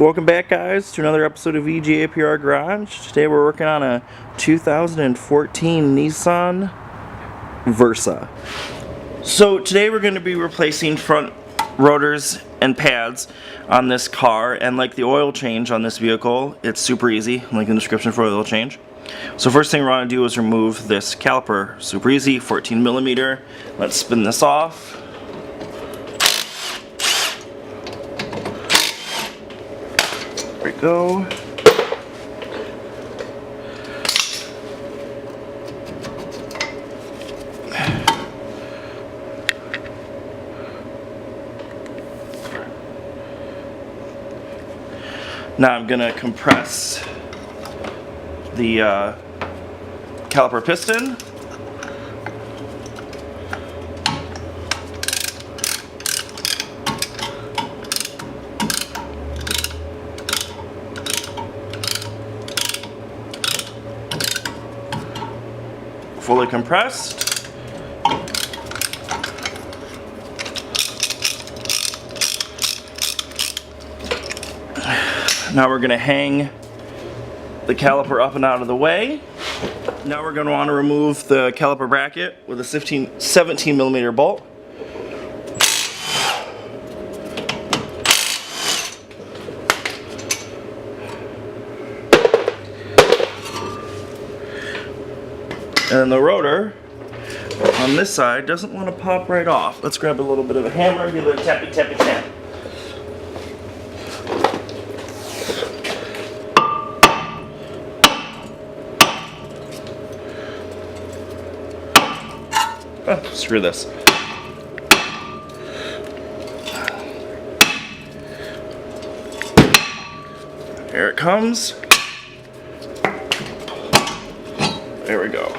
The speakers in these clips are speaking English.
Welcome back, guys, to another episode of VGAPR Garage. Today we're working on a 2014 Nissan Versa. So today we're going to be replacing front rotors and pads on this car, and like the oil change on this vehicle, it's super easy. Link in the description for oil change. So first thing we're going to do is remove this caliper. Super easy, 14 millimeter. Let's spin this off. There we go. Now I'm going to compress the caliper piston. Fully compressed. Now we're going to hang the caliper up and out of the way. Now we're going to want to remove the caliper bracket with a 17 millimeter bolt. And the rotor on this side doesn't want to pop right off. Let's grab a little bit of a hammer, give it a tappy tappy tap. Oh, screw this. Here it comes. There we go.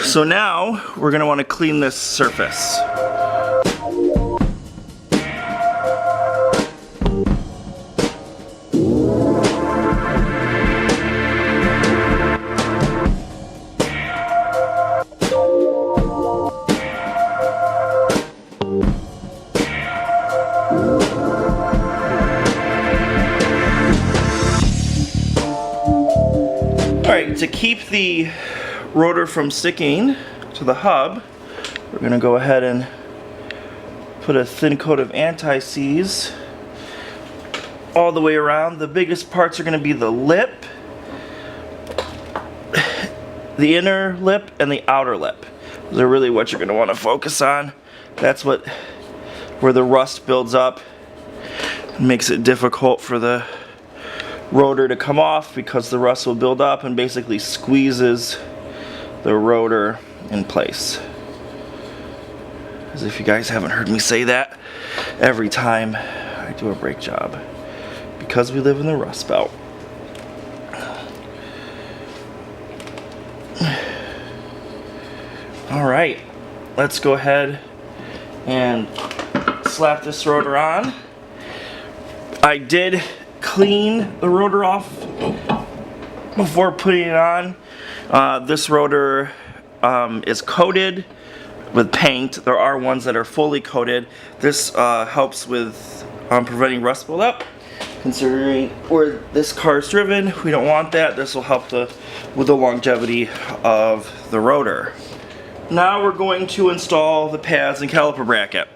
So now we're going to want to clean this surface. Alright, to keep the rotor from sticking to the hub, we're going to go ahead and put a thin coat of anti-seize all the way around. The biggest parts are going to be the lip, the inner lip, and the outer lip. Those are really what you're going to want to focus on. That's where the rust builds up. It makes it difficult for the rotor to come off because the rust will build up and basically squeezes the rotor in place. As if you guys haven't heard me say that every time I do a brake job, because we live in the Rust Belt. Alright, let's go ahead and slap this rotor on. I did clean the rotor off before putting it on. This rotor is coated with paint. There are ones that are fully coated. This helps with preventing rust buildup. Considering where this car is driven, we don't want that. This will help with the longevity of the rotor. Now we're going to install the pads and caliper bracket.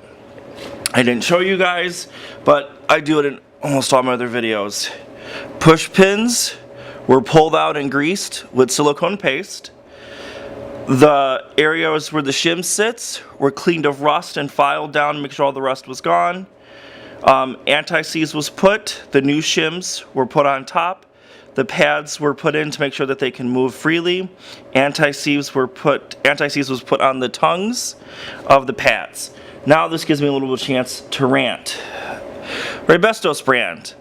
I didn't show you guys, but I do it in almost all my other videos. Push pins were pulled out and greased with silicone paste. The areas where the shim sits were cleaned of rust and filed down to make sure all the rust was gone. Anti-seize was put. The new shims were put on top. The pads were put in to make sure that they can move freely. Anti-seize was put on the tongues of the pads. Now this gives me a little bit of a chance to rant. Rebestos brand.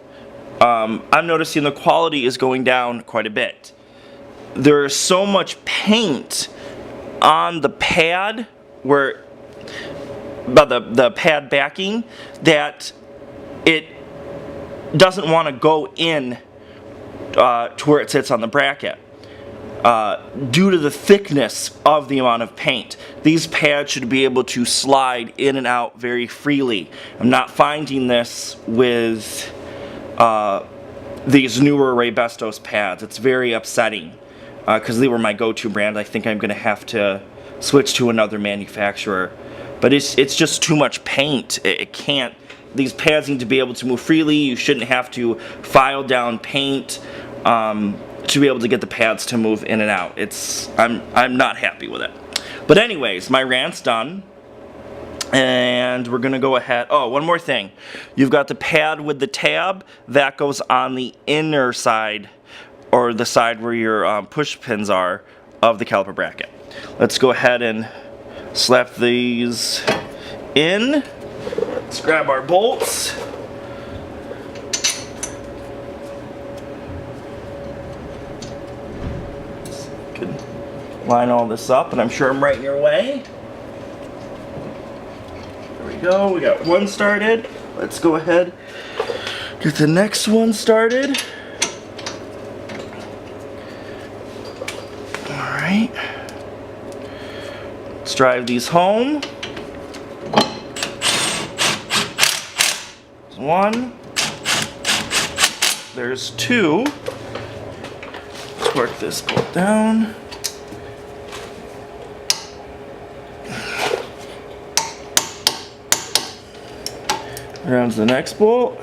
I'm noticing the quality is going down quite a bit. There is so much paint on the pad where the pad backing that it doesn't want to go in to where it sits on the bracket. due to the thickness of the amount of paint. These pads should be able to slide in and out very freely. I'm not finding this with these newer Raybestos pads. It's very upsetting because they were my go-to brand. I think I'm going to have to switch to another manufacturer. But it's just too much paint. It can't. These pads need to be able to move freely. You shouldn't have to file down paint to be able to get the pads to move in and out. I'm not happy with it. But anyways, my rant's done. And we're gonna go ahead. Oh, one more thing. You've got the pad with the tab that goes on the inner side, or the side where your push pins are of the caliper bracket. Let's go ahead and slap these in. Let's grab our bolts. Could line all this up, and I'm sure I'm right in your way. There we go. We got one started. Let's go ahead, get the next one started. All right. Let's drive these home. There's one. There's two. Let's work this bolt down. Around to the next bolt.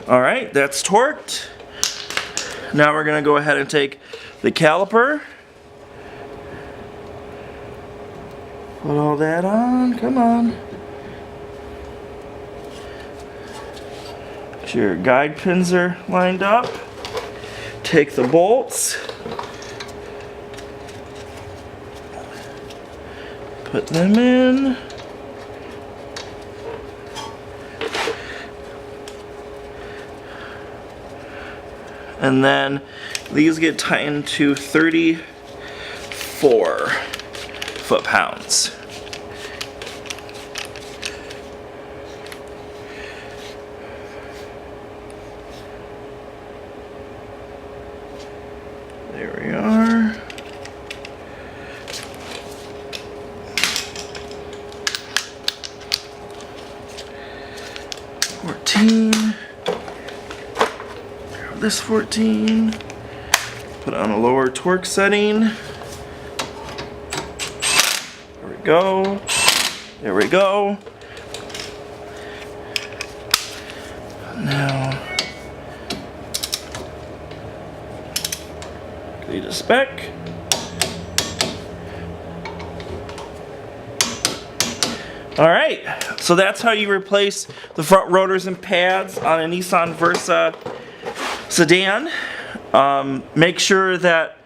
Alright, that's torqued. Now we're going to go ahead and take the caliper. Put all that on, come on. Make sure your guide pins are lined up. Take the bolts. Put them in. And then these get tightened to 34 foot-pounds. There we are. Grab this 14. Put it on a lower torque setting. There we go. There we go. Now, complete a spec. Alright, so that's how you replace the front rotors and pads on a Nissan Versa sedan. Make sure that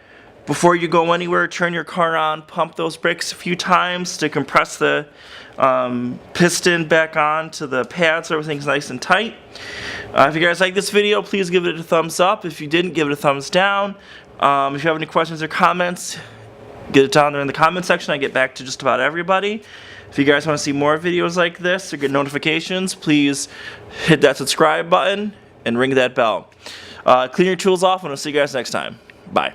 before you go anywhere, turn your car on, pump those brakes a few times to compress the piston back on to the pads so everything's nice and tight. If you guys like this video, please give it a thumbs up. If you didn't, give it a thumbs down. If you have any questions or comments, get it down there in the comment section. I get back to just about everybody. If you guys want to see more videos like this or get notifications, please hit that subscribe button and ring that bell. Clean your tools off, and I'll see you guys next time. Bye.